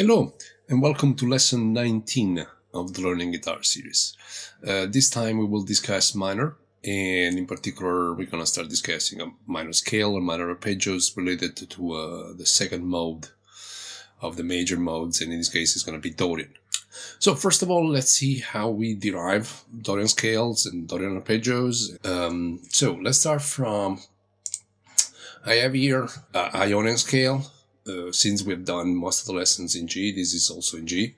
Hello, and welcome to lesson 19 of the Learning Guitar series. This time we will discuss minor, and in particular we're going to start discussing a minor scale or minor arpeggios related to the second mode of the major modes, and in this case it's going to be Dorian. So first of all, let's see how we derive Dorian scales and Dorian arpeggios. So let's start from, I have here Ionian scale. Since we've done most of the lessons in G, this is also in G.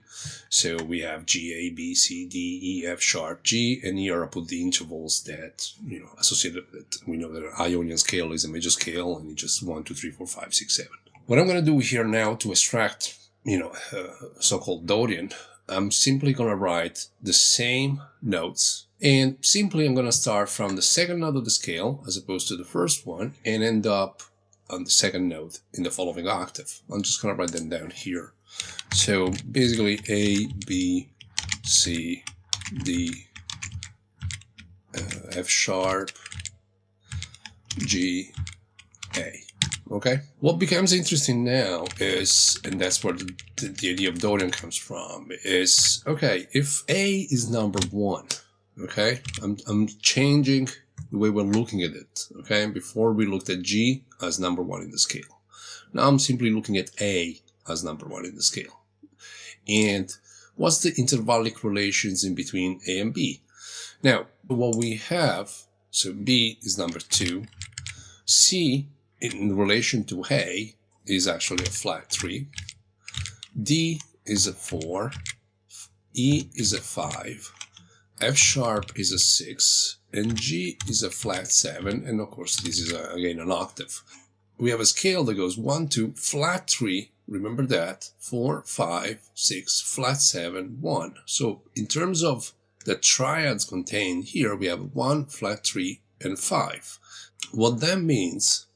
So we have G, A, B, C, D, E, F sharp, G, and here I put the intervals that, associated with it. We know that an Ionian scale is a major scale, and it's just 1, 2, 3, 4, 5, 6, 7. What I'm going to do here now to extract, so-called Dorian, I'm simply going to write the same notes, and simply I'm going to start from the second note of the scale, as opposed to the first one, and end up on the second note in the following octave. I'm just going to write them down here. So basically A, B, C, D, F sharp, G, A. Okay? What becomes interesting now is, and that's where the idea of Dorian comes from, is, okay, if A is number 1, okay, I'm changing the way we're looking at it, okay? Before we looked at G as number 1 in the scale. Now I'm simply looking at A as number 1 in the scale. And what's the intervallic relations in between A and B? Now, what we have, so B is number 2, C in relation to A is actually a flat 3, D is a 4, E is a 5, F sharp is a 6, and G is a flat 7, and of course this is again an octave. We have a scale that goes 1, 2, flat 3, remember that, 4, 5, 6, flat 7, 1. So in terms of the triads contained here, we have 1, flat 3, and 5. What that means,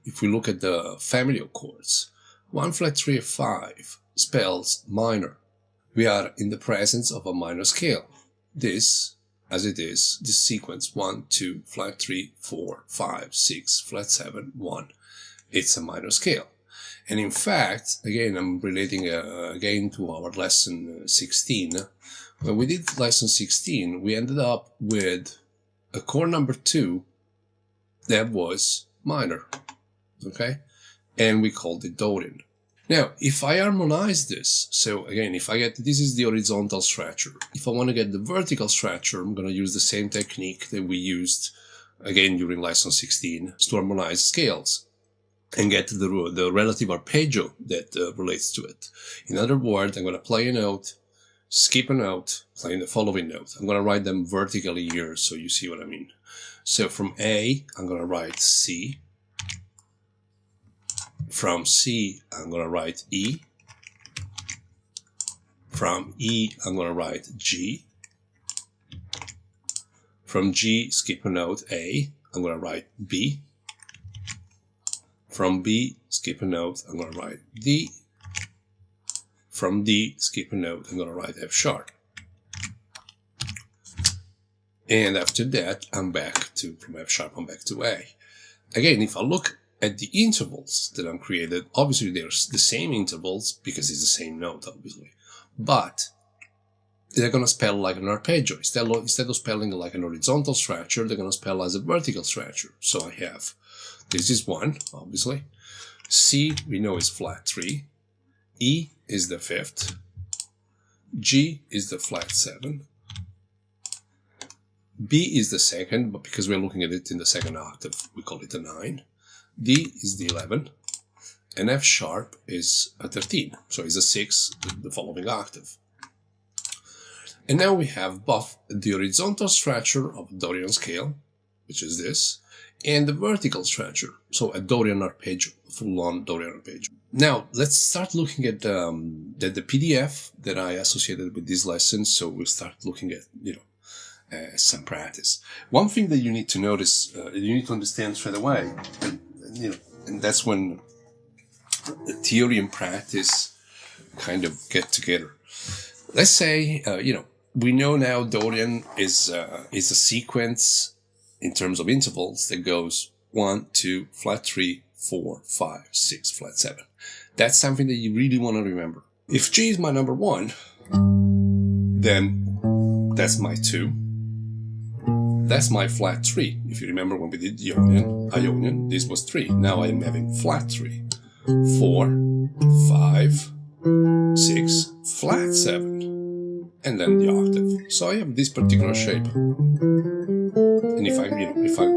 if we look at the family of chords, 1, flat 3, and 5 spells minor. We are in the presence of a minor scale. This, as it is, this sequence 1, 2, flat 3, 4, 5, 6, flat 7, 1. It's a minor scale. And in fact, again, I'm relating again to our lesson 16. When we did lesson 16, we ended up with a chord number 2 that was minor. Okay? And we called it Dorian. Now, if I harmonize this, so again, if I get, this is the horizontal stretcher. If I want to get the vertical stretcher, I'm going to use the same technique that we used, again, during lesson 16, to harmonize scales and get the relative arpeggio that relates to it. In other words, I'm going to play a note, skip a note, play the following note. I'm going to write them vertically here, so you see what I mean. So from A, I'm going to write C. From C, I'm going to write E. From E, I'm going to write G. From G, skip a note, A. I'm going to write B. From B, skip a note, I'm going to write D. From D, skip a note, I'm going to write F sharp. And after that, I'm back to, from F sharp, I'm back to A. Again, if I look at the intervals that I'm created, obviously they're the same intervals because it's the same note, obviously. But they're going to spell like an arpeggio. Instead of spelling like an horizontal stretcher, they're going to spell as a vertical stretcher. So I have, this is 1, obviously. C, we know, is flat 3. E is the 5th. G is the flat 7. B is the 2nd, but because we're looking at it in the 2nd octave, we call it a 9. D is the 11, and F sharp is a 13, so it's a 6, the following octave. And now we have both the horizontal stretcher of a Dorian scale, which is this, and the vertical stretcher, so a Dorian arpeggio, a full-on Dorian arpeggio. Now, let's start looking at the PDF that I associated with this lesson, so we'll start looking at, some practice. One thing that you need to notice, you need to understand straight away, and that's when the theory and practice kind of get together. Let's say, we know now Dorian is a sequence in terms of intervals that goes 1, 2, flat 3, 4, 5, 6, flat 7. That's something that you really want to remember. If G is my number 1, then that's my 2. That's my flat 3. If you remember when we did the Ionian, this was 3. Now I am having flat 3. 4, 5, 6, flat 7. And then the octave. So I have this particular shape. And if I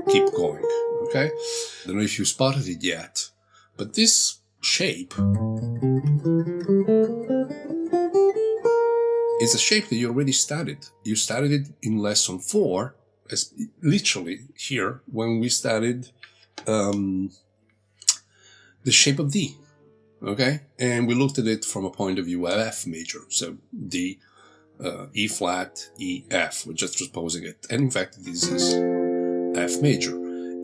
keep going, okay? I don't know if you spotted it yet, but this shape is a shape that you already studied. You studied it in lesson 4, as literally here, when we studied the shape of D, okay? And we looked at it from a point of view of F major, so D, E flat, E, F. We're just transposing it. And in fact, this is F major.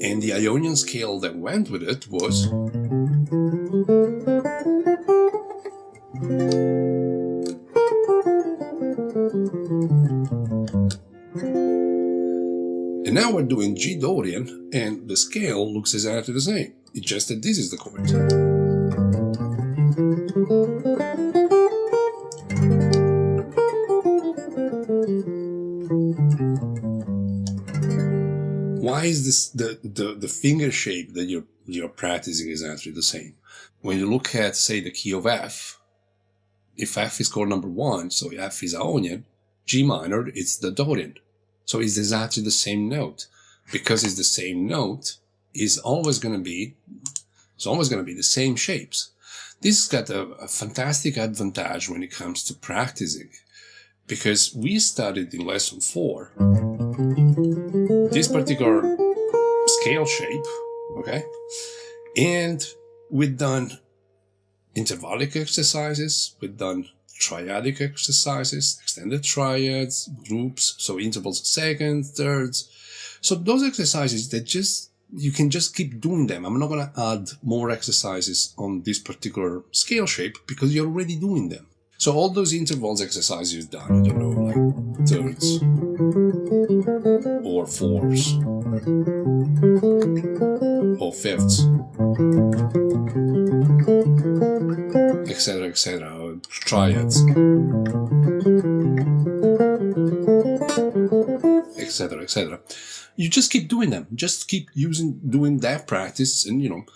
And the Ionian scale that went with it was... And now we're doing G Dorian, and the scale looks exactly the same. It's just that this is the chord. Why is this the finger shape that you're practicing exactly the same? When you look at, say, the key of F, if F is chord number 1, so F is Ionian, G minor, it's the Dorian. So it's exactly the same note. Because it's the same note, it's always going to be the same shapes. This has got a fantastic advantage when it comes to practicing, because we studied in lesson 4 this particular scale shape, okay? And we've done intervallic exercises, we've done triadic exercises, extended triads, groups, so intervals of seconds, thirds. So those exercises that you can just keep doing them. I'm not going to add more exercises on this particular scale shape because you're already doing them. So all those intervals exercises you've done, I don't know, like thirds or fourths or fifths, etc., or triads, etc. You just keep doing them. Just keep doing that practice. And,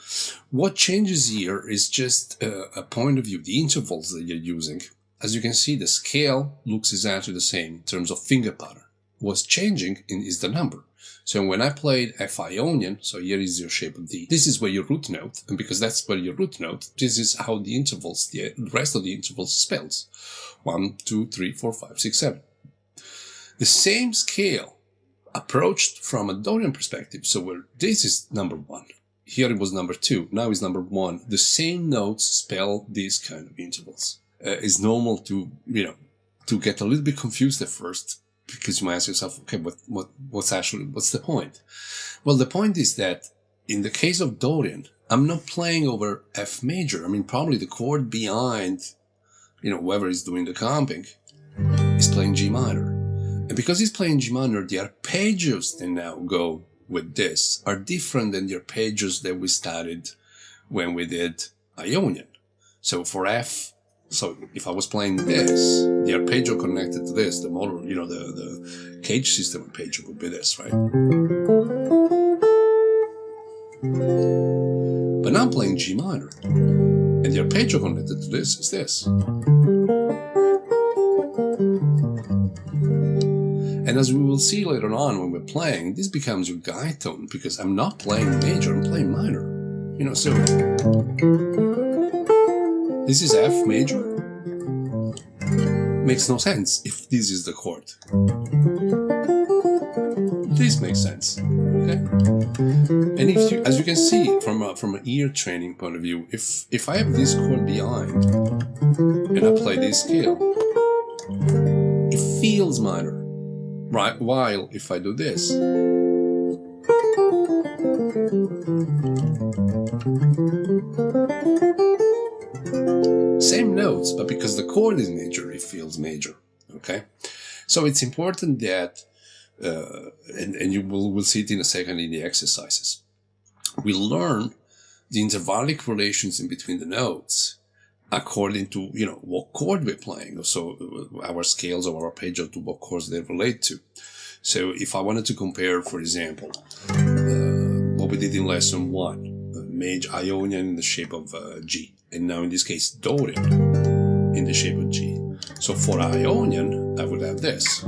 what changes here is just a point of view, the intervals that you're using. As you can see, the scale looks exactly the same in terms of finger pattern. What's changing is the number. So when I played F Ionian, so here is your shape of D. This is where your root note, and because that's where your root note, this is how the intervals, the rest of the intervals spells. 1, 2, 3, 4, 5, 6, 7. The same scale approached from a Dorian perspective. So where this is number 1, here it was number 2, now it's number 1. The same notes spell these kind of intervals. It's normal to get a little bit confused at first, because you might ask yourself, okay, what's the point? Well, the point is that in the case of Dorian, I'm not playing over F major. I mean, probably the chord behind, whoever is doing the comping is playing G minor. And because he's playing G minor, the arpeggios that now go with this are different than the arpeggios that we studied when we did Ionian. So for F, so if I was playing this, the arpeggio connected to this, the motor, the cage system arpeggio would be this, right? But now I'm playing G minor, and the arpeggio connected to this is this. And as we will see later on when we're playing, this becomes your guide tone, because I'm not playing major, I'm playing minor. So this is F major. Makes no sense if this is the chord. This makes sense, okay? And as you can see from an ear training point of view, if I have this chord behind and I play this scale, it feels minor. Right, while if I do this, same notes, but because the chord is major, it feels major, okay? So it's important that, and we'll see it in a second in the exercises, we learn the intervallic relations in between the notes, according to, you know, what chord we're playing. So our scales of our arpeggio to what chords they relate to. So if I wanted to compare, for example, what we did in lesson 1, major Ionian in the shape of G, and now in this case Dorian in the shape of G. So for Ionian, I would have this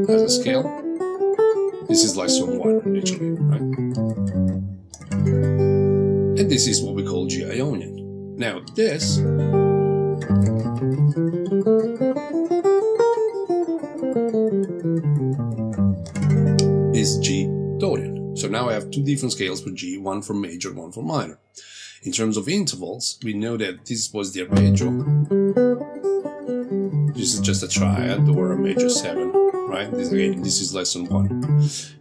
as a scale. This is lesson 1, literally, right? And this is what we call G Ionian. Now this is G Dorian. So now I have 2 different scales for G, one for major, one for minor. In terms of intervals, we know that this was the arpeggio. This is just a triad or a major 7, right? This is lesson 1.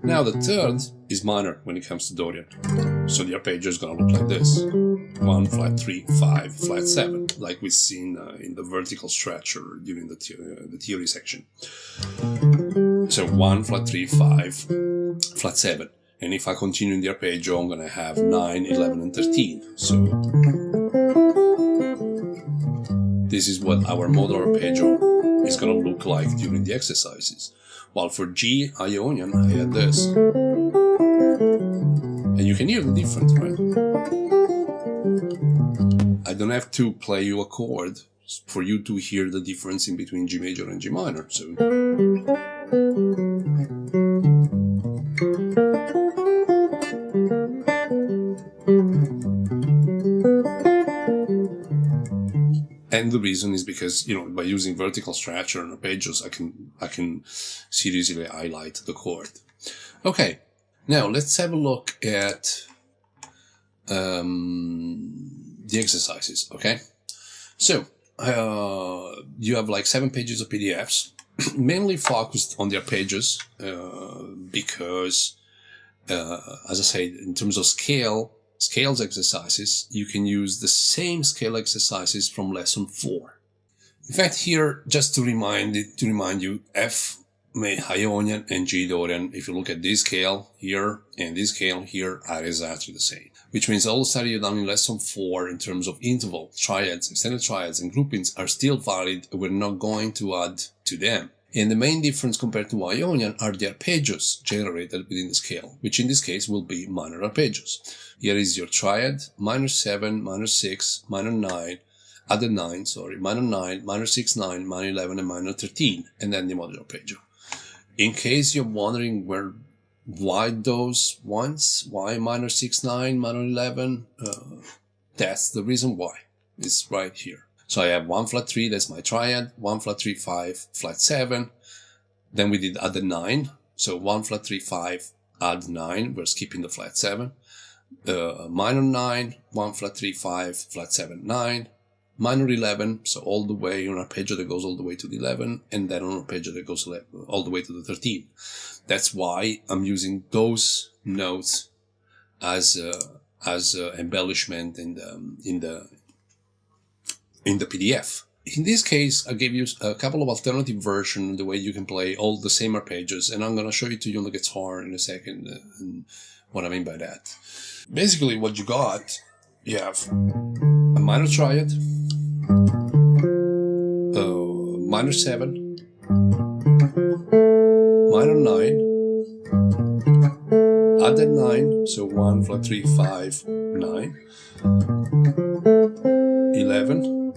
Now the third is minor when it comes to Dorian. So the arpeggio is going to look like this. 1, flat 3, 5, flat 7, like we've seen in the vertical stretcher during the theory section. So 1, flat 3, 5, flat 7. And if I continue in the arpeggio, I'm going to have 9, 11, and 13. So this is what our modular arpeggio is going to look like during the exercises. While for G Ionian, I had this. And you can hear the difference, right? I don't have to play you a chord for you to hear the difference in between G major and G minor. So and the reason is because, you know, by using vertical stretcher and arpeggios, I can seriously highlight the chord. Okay, now let's have a look at the exercises. Okay, so you have like 7 pages of PDFs, mainly focused on the arpeggios, because as I said, in terms of scales exercises, you can use the same scale exercises from lesson 4. In fact, here, just to remind you, F Ionian and G Dorian, if you look at this scale here and this scale here, are exactly the same. Which means all the study you've done in lesson 4 in terms of interval, triads, extended triads, and groupings are still valid, and we're not going to add to them. And the main difference compared to Ionian are the arpeggios generated within the scale, which in this case will be minor arpeggios. Here is your triad, minor 7, minor 6, minor 9, other 9, minor 9, minor 6, 9, minor 11, and minor 13, and then the modular arpeggio. In case you're wondering why those ones, why minor 6, 9, minor 11, that's the reason why. It's right here. So I have 1 flat 3, that's my triad, 1 flat 3, 5, flat 7. Then we did add 9. So 1 flat 3, 5, add 9, we're skipping the flat 7. Minor 9, 1 flat 3, 5, flat 7, 9. Minor 11, so all the way on arpeggio that goes all the way to the 11, and then on arpeggio that goes all the way to the 13. That's why I'm using those notes as embellishment in the PDF. In this case, I gave you a couple of alternative versions, the way you can play all the same arpeggios, and I'm going to show it to you on the guitar in a second, and what I mean by that. Basically, what you got, you have a minor triad, minor 7, minor 9, added 9, so 1 flat 3, 5, 9, 11,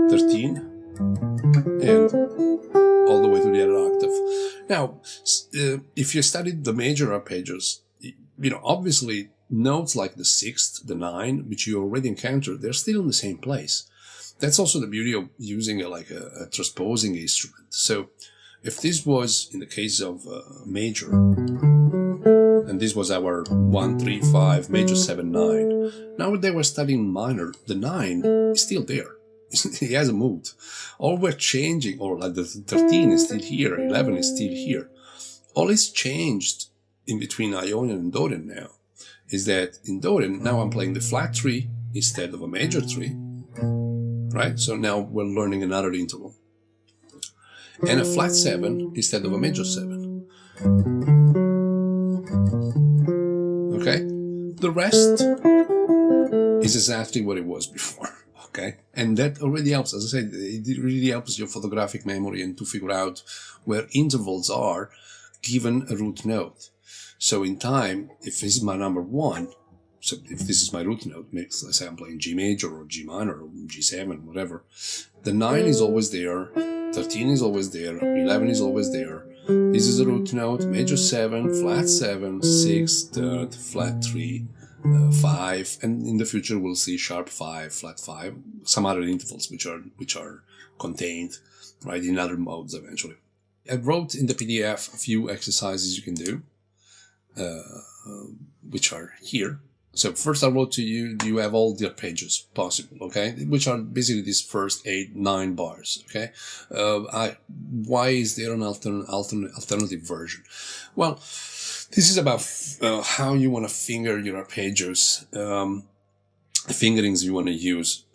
13, and all the way to the other octave. Now, if you studied the major arpeggios, you know, obviously notes like the 6th, the 9, which you already encountered, they're still in the same place. That's also the beauty of using a transposing instrument. So if this was, in the case of major, and this was our 1, 3, 5, major 7, 9, now when they were studying minor, the 9 is still there. It hasn't moved. All we're changing, or like the 13 is still here, 11 is still here. All is changed in between Ionian and Dorian now is that in Dorian, now I'm playing the flat 3 instead of a major 3, right? So now we're learning another interval. And a flat 7 instead of a major 7. Okay? The rest is exactly what it was before. Okay, and that already helps. As I said, it really helps your photographic memory and to figure out where intervals are given a root note. So in time, if this is my number 1, so if this is my root note, let's say I'm playing G major or G minor or G7, whatever, the 9 is always there, 13 is always there, 11 is always there. This is a root note, major 7, flat 7, 6, third, flat 3, 5, and in the future we'll see sharp 5, flat 5, some other intervals which are contained, right, in other modes eventually. I wrote in the PDF a few exercises you can do, which are here. So first I wrote to you, you have all the arpeggios possible, okay, which are basically these first 8, 9 bars, okay. Why is there an alternative version? Well, this is about how you want to finger your arpeggios, the fingerings you want to use.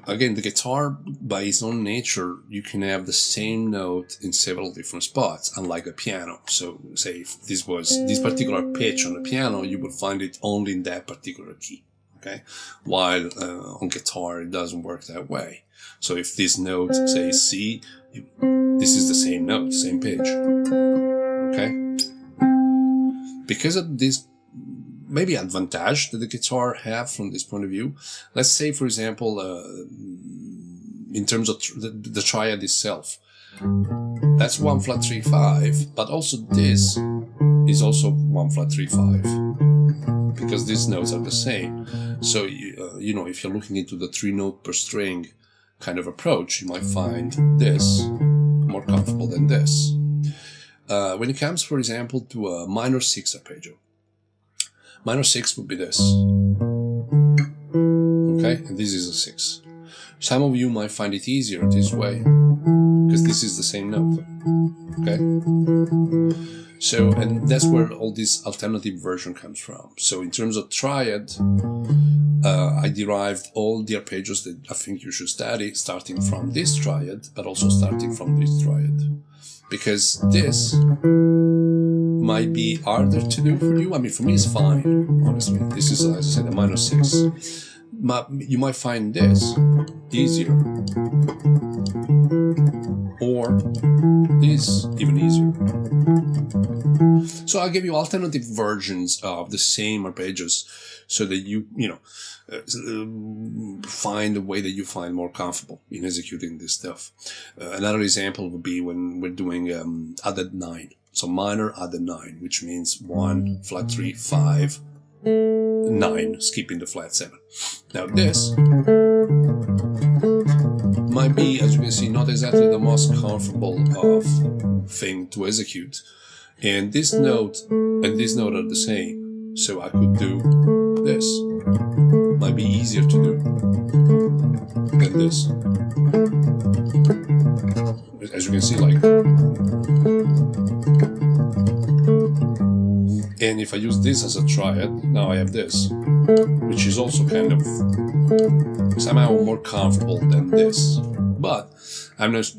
Again, the guitar, by its own nature, you can have the same note in several different spots, unlike a piano. So, say if this was this particular pitch on a piano, you would find it only in that particular key, okay? While on guitar, it doesn't work that way. So if this note, say C, this is the same note, same pitch, okay? Because of this maybe advantage that the guitar have from this point of view, let's say, for example, in terms of the triad itself, that's 1 flat 3 5, but also this is also 1 flat 3 5, because these notes are the same. So you know, if you're looking into the 3 note per string kind of approach, you might find this more comfortable than this. When it comes, for example, to a minor 6 arpeggio, minor 6 would be this, okay, and this is a 6. Some of you might find it easier this way, because this is the same note, okay? So, and that's where all this alternative version comes from. So in terms of triad, I derived all the arpeggios that I think you should study, starting from this triad, but also starting from this triad. Because this might be harder to do for you. I mean, for me it's fine, honestly. This is, as I said, a minor 6. You might find this easier, or this even easier. So I'll give you alternative versions of the same arpeggios so that you find a way that you find more comfortable in executing this stuff. Another example would be when we're doing added 9. So minor added 9, which means 1, flat 3, 5, 9, skipping the flat 7. Now this might be, as you can see, not exactly the most comfortable thing to execute. And this note and this note are the same. So I could do this. Might be easier to do than this. As you can see, like. And if I use this as a triad, now I have this, which is also kind of somehow more comfortable than this. But I'm not,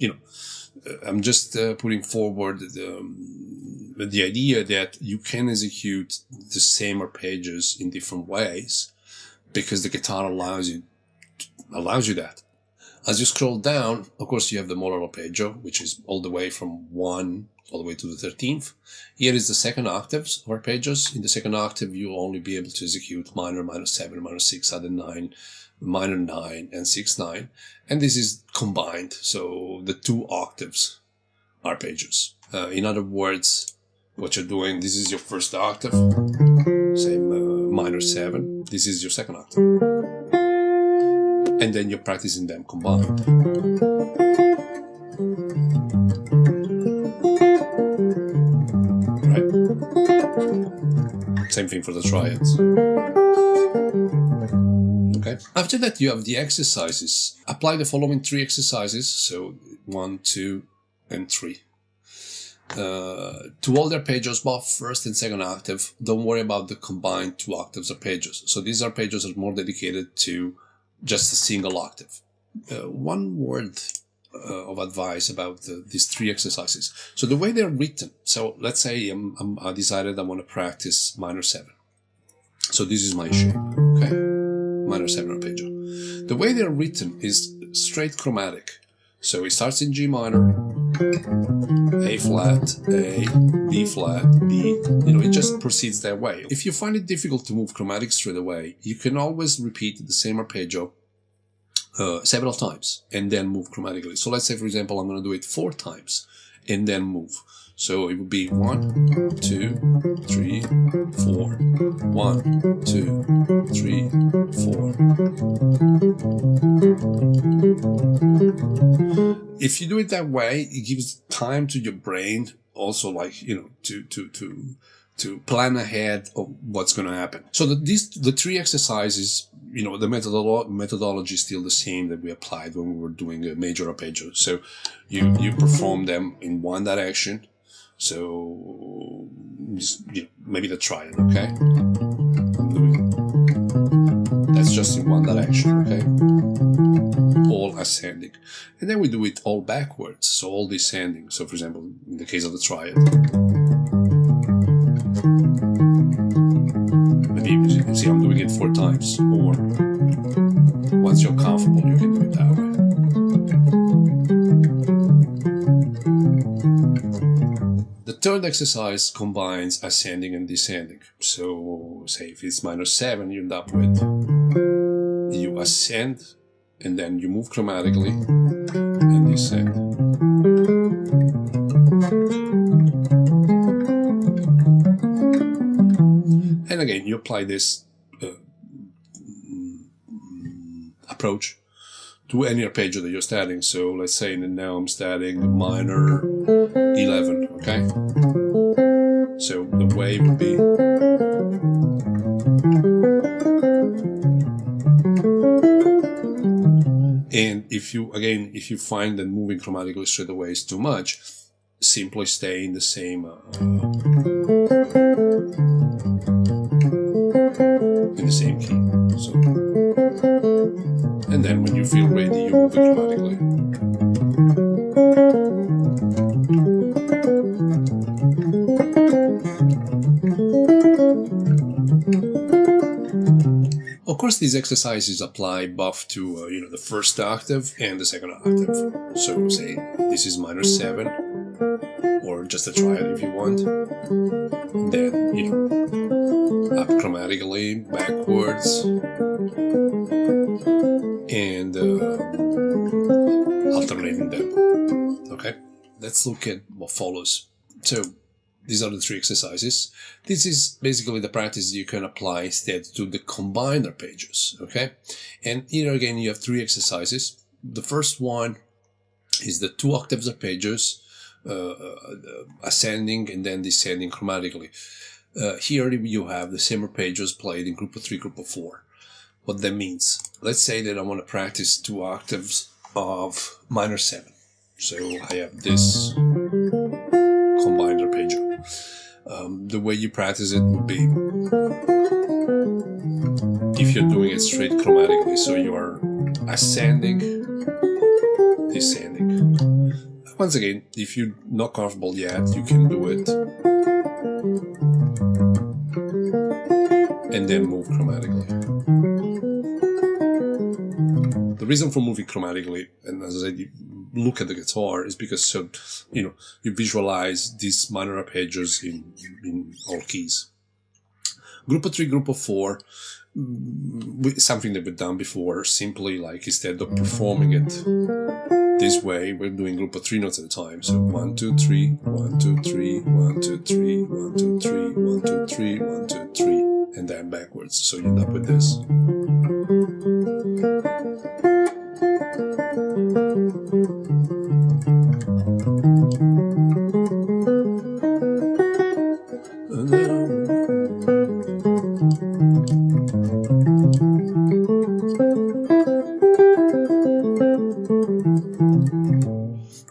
I'm just putting forward the idea that you can execute the same arpeggios in different ways, because the guitar allows you that. As you scroll down, of course, you have the molar arpeggio, which is all the way from 1 all the way to the 13th. Here is the second octaves of arpeggios. In the second octave, you'll only be able to execute minor, minor 7, minor 6, added 9, minor 9, and 6, 9. And this is combined, so the 2 octaves arpeggios. In other words, what you're doing, this is your first octave, same minor 7. This is your second octave. And then you're practicing them combined. Right? Same thing for the triads. Okay. After that, you have the exercises. Apply the following 3 exercises. So 1, 2, and 3. To all the arpeggios, both first and second octave, don't worry about the combined 2 octaves arpeggios. So these arpeggios are more dedicated to just a single octave. One word of advice about these 3 exercises. So the way they're written, so let's say I decided I want to practice minor 7. So this is my shape, okay? minor 7 arpeggio. The way they're written is straight chromatic. So it starts in G minor, A flat, A, B flat, B. It just proceeds that way. If you find it difficult to move chromatic straight away, you can always repeat the same arpeggio several times and then move chromatically. So let's say, for example, I'm going to do it 4 times and then move. So it would be 1, 2, 3, 4. 1, 2, 3, 4. If you do it that way, it gives time to your brain also, like, to plan ahead of what's going to happen. So the 3 exercises, the methodology is still the same that we applied when we were doing a major arpeggio. So you perform them in one direction. So maybe let's try it, okay? That's just in one direction, okay? All ascending. And then we do it all backwards, so all descending. So for example, in the case of the triad, maybe you see I'm doing it 4 times, or once you're comfortable, you can do it that way. The third exercise combines ascending and descending. So, say if it's minor 7, you end up with, you ascend, and then you move chromatically, and descend. And again, you apply this approach to any arpeggio that you're starting. So let's say now I'm starting minor 11, okay? So the way would be, and if you find that moving chromatically straight away is too much, simply stay in the same key. So, and then when you feel ready, you move it chromatically. Of course, these exercises apply both to the first octave and the second octave. So say this is minor 7, or just a triad if you want. Then up chromatically, backwards, and alternating them. Okay, let's look at what follows. So these are the 3 exercises. This is basically the practice you can apply instead to the combined arpeggios. Okay, and here again you have 3 exercises. The first one is the 2 octaves arpeggios, ascending and then descending chromatically. Here you have the same arpeggios played in group of 3, group of 4. What that means, let's say that I want to practice 2 octaves of minor 7. So I have this combined arpeggio. The way you practice it would be, if you're doing it straight chromatically, so you are ascending, descending. Once again, if you're not comfortable yet, you can do it and then move chromatically. The reason for moving chromatically, and as I said, you look at the guitar, is because you visualize these minor arpeggios in all keys. Group of 3, group of 4, something that we've done before. Simply, like, instead of performing it this way, we're doing group of 3 notes at a time. So 1, 2, 3, 1, 2, 3, 1, 2, 3, 1, 2, 3, 1, 2, 3, 1, 2, 3, and then backwards. So you end up with this.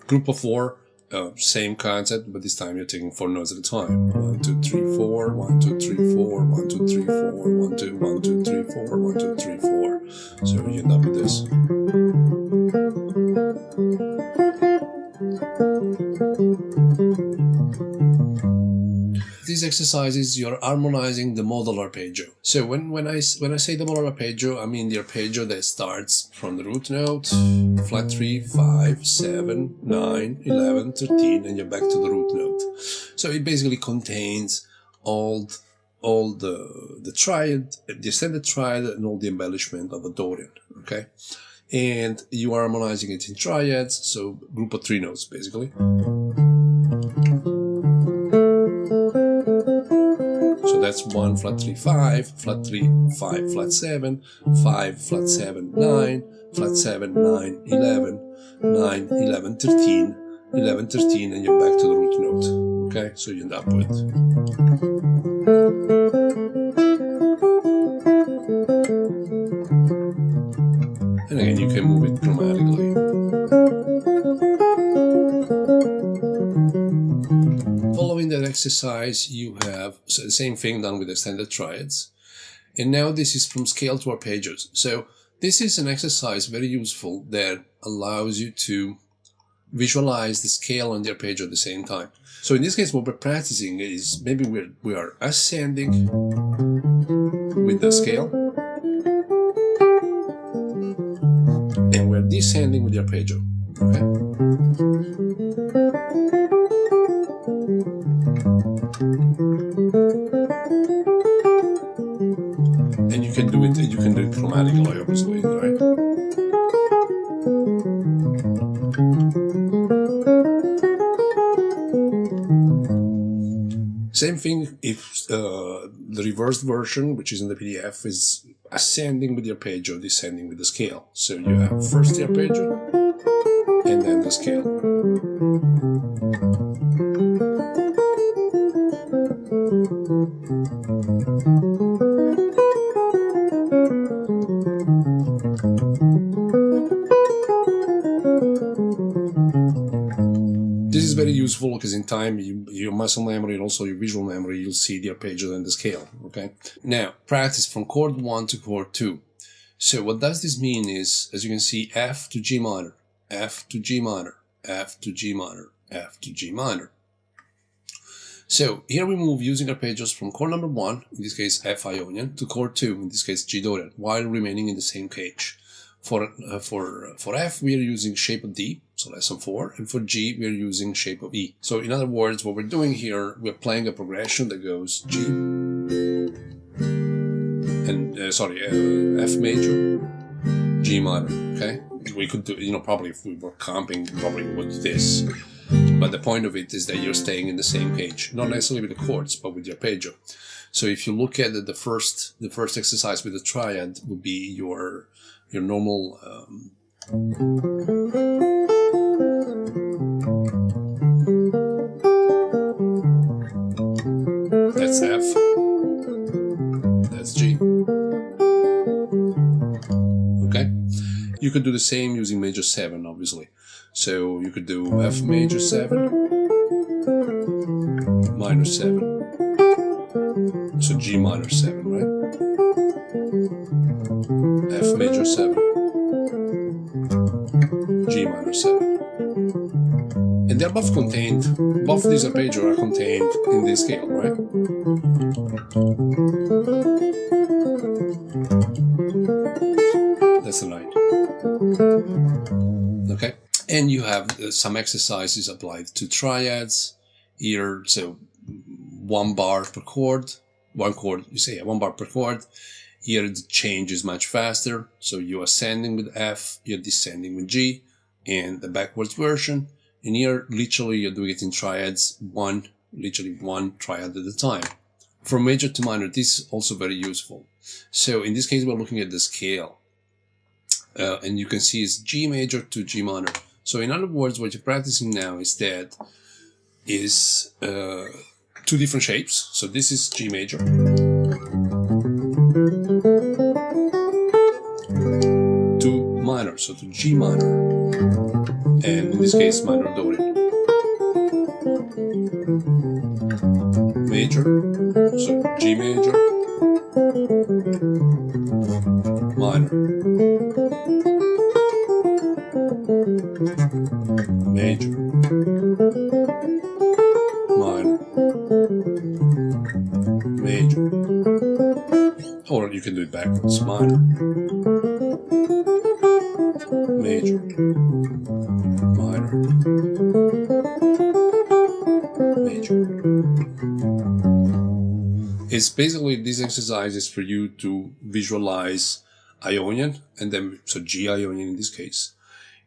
Group of 4, same concept, but this time you're taking 4 notes at a time. 1, 2, 3, 4, 1, 2, 3, 4, 1, 2, 3, 4, 1, 2, 1, 2, 3, 4, 1, 2, 3, 4. So you end up with this. These exercises, you're harmonizing the modal arpeggio. So when I say the modal arpeggio, I mean the arpeggio that starts from the root note, flat 3, 5, 7, 9, 11, 13, and you're back to the root note. So it basically contains all the triad, the extended triad, and all the embellishment of a Dorian, okay? And you are harmonizing it in triads, so group of 3 notes, basically. So that's 1, flat 3, 5, flat 3, 5, flat 7, 5, flat 7, 9, flat 7, 9, 11, 9, 11, 13, 11, 13, and you're back to the root note. Okay, so you end up with. And again, you can move it chromatically. Following that exercise, you have the same thing done with extended triads. And now this is from scale to arpeggios. So this is an exercise very useful that allows you to visualize the scale and the arpeggio at the same time. So in this case, what we're practicing is maybe we are ascending with the scale, and we're descending with the arpeggio. Okay. And you can do it chromatically, obviously, right? Same thing if the reversed version, which is in the PDF, is ascending with the arpeggio, descending with the scale. So you have first the arpeggio and then the scale. This is very useful because in time, your muscle memory and also your visual memory, you'll see the arpeggio and the scale, okay? Now, practice from chord 1 to chord 2. So what does this mean is, as you can see, F to G minor, F to G minor, F to G minor, F to G minor. So here we move using arpeggios from chord number 1, in this case F Ionian, to chord 2, in this case G Dorian, while remaining in the same cage. For F, we are using shape of D, so lesson 4, and for G, we are using shape of E. So in other words, what we're doing here, we're playing a progression that goes G, and F major, G minor. Okay, we could do, probably if we were comping, probably we would do this. But the point of it is that you're staying in the same cage, not necessarily with the chords, but with the arpeggio. So if you look at the first exercise with the triad, would be your normal that's F, that's G. Okay, you could do the same using major 7, obviously. So you could do F major 7, minor 7, so G minor 7, right? F major 7, G minor 7. And they're both these arpeggios are contained in this scale, right? That's the line. Okay? And you have some exercises applied to triads here, so 1 bar per chord, 1 bar per chord. Here the change is much faster, so you're ascending with F, you're descending with G, and the backwards version. And here, literally, you're doing it in triads, literally one triad at a time. From major to minor, this is also very useful. So in this case, we're looking at the scale. And you can see it's G major to G minor. So in other words, what you're practicing now is 2 different shapes. So this is G major. To minor, so to G minor. And in this case, minor Dorian. Major, so G major. Minor. Major, minor, backwards, minor, major, minor, major. It's basically, this exercise is for you to visualize Ionian, and then, so G Ionian in this case,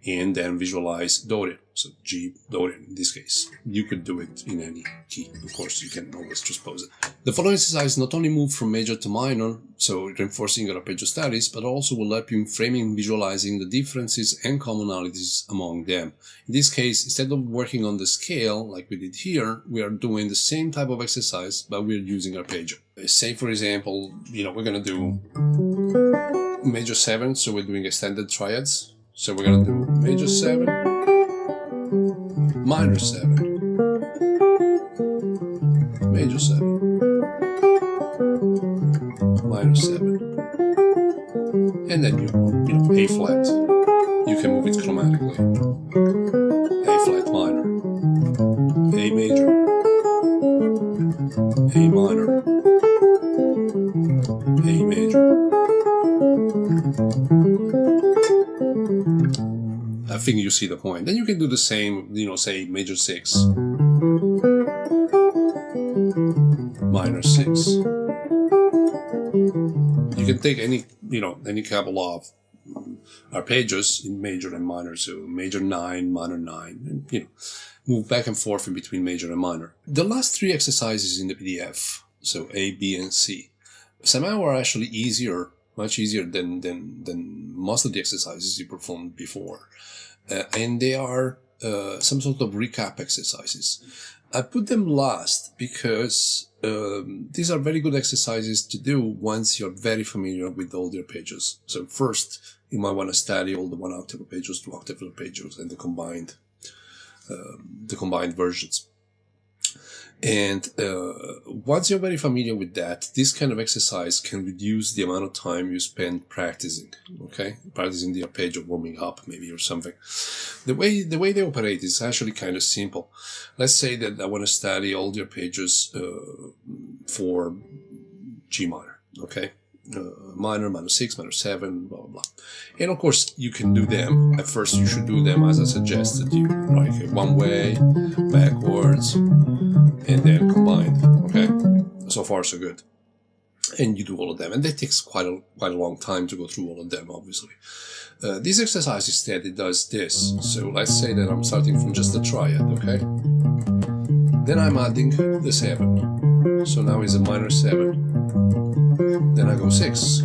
and then visualize Dorian, so G Dorian in this case. You could do it in any key, of course, you can always transpose it. The following exercise not only move from major to minor, so reinforcing your arpeggio status, but also will help you in framing and visualizing the differences and commonalities among them. In this case, instead of working on the scale like we did here, we are doing the same type of exercise, but we're using arpeggio. Say, for example, we're going to do major 7, so we're doing extended triads. So we're going to do major 7, minor 7, major 7, minor 7, and then A flat. You can move it chromatically. A flat minor, A major, A minor, A major. I think you see the point. Then you can do the same, say major 6, minor 6. You can take any couple of arpeggios in major and minor, so major 9, minor 9, and move back and forth in between major and minor. The last 3 exercises in the PDF, so A, B, and C, somehow are actually easier, much easier than most of the exercises you performed before. And they are some sort of recap exercises. I put them last because these are very good exercises to do once you're very familiar with all the arpeggios. So first, you might want to study all the 1-octave arpeggios, 2-octave arpeggios, and the combined versions. And once you're very familiar with that, this kind of exercise can reduce the amount of time you spend practicing, practicing the arpeggio, warming up maybe or something. The way they operate is actually kind of simple. Let's say that I want to study all the arpeggios for G minor, minor, minor 6, minor 7, blah, blah, blah. And of course, you can do them. At first, you should do them as I suggested you, like one way, backwards, and then combined, So far, so good. And you do all of them. And that takes quite a long time to go through all of them, obviously. This exercise instead, it does this. So let's say that I'm starting from just the triad, Then I'm adding the 7. So now it's a minor 7. Then I go 6.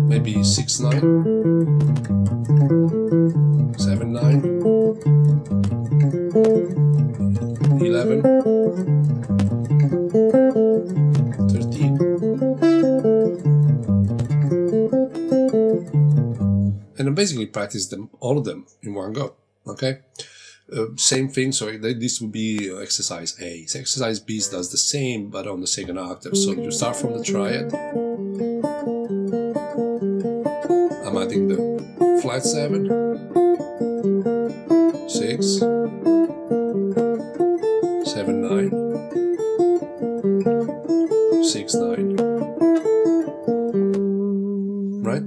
Maybe 6, 9. 7, 9. 11. 13. And I basically practice all of them in one go, Same thing, so this would be exercise A. So exercise B does the same, but on the second octave. So you start from the triad. I'm adding the flat 7, 6, 7, 9, 6, 9. Right?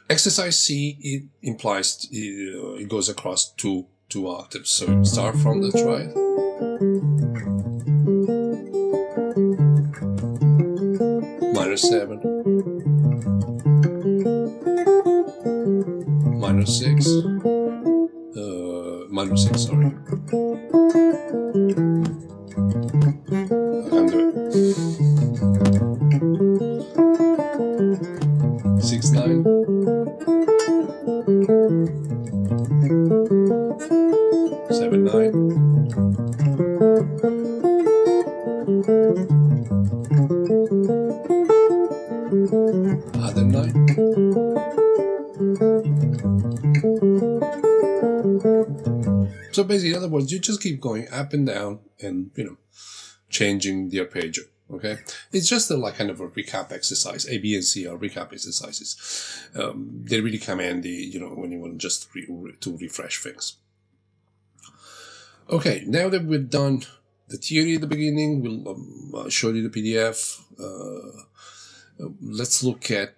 Exercise C, it implies it goes across two octaves. So you start from the triad. Minor 7. Minor 6. Minor 6, sorry. I can't do it. 6, 9. 7, 9. Other 9. So basically, in other words, you just keep going up and down and, changing the arpeggio. It's just like kind of a recap exercise. A, B, and C are recap exercises. They really come handy, when you want just to refresh things. Okay, now that we've done the theory at the beginning. We'll show you the PDF. Let's look at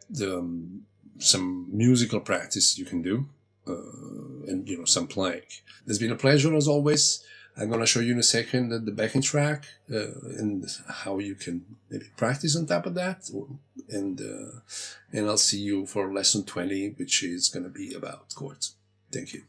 some musical practice you can do, and some playing. It's been a pleasure as always. I'm going to show you in a second the backing track and how you can maybe practice on top of that, and I'll see you for lesson 20, which is going to be about chords. Thank you.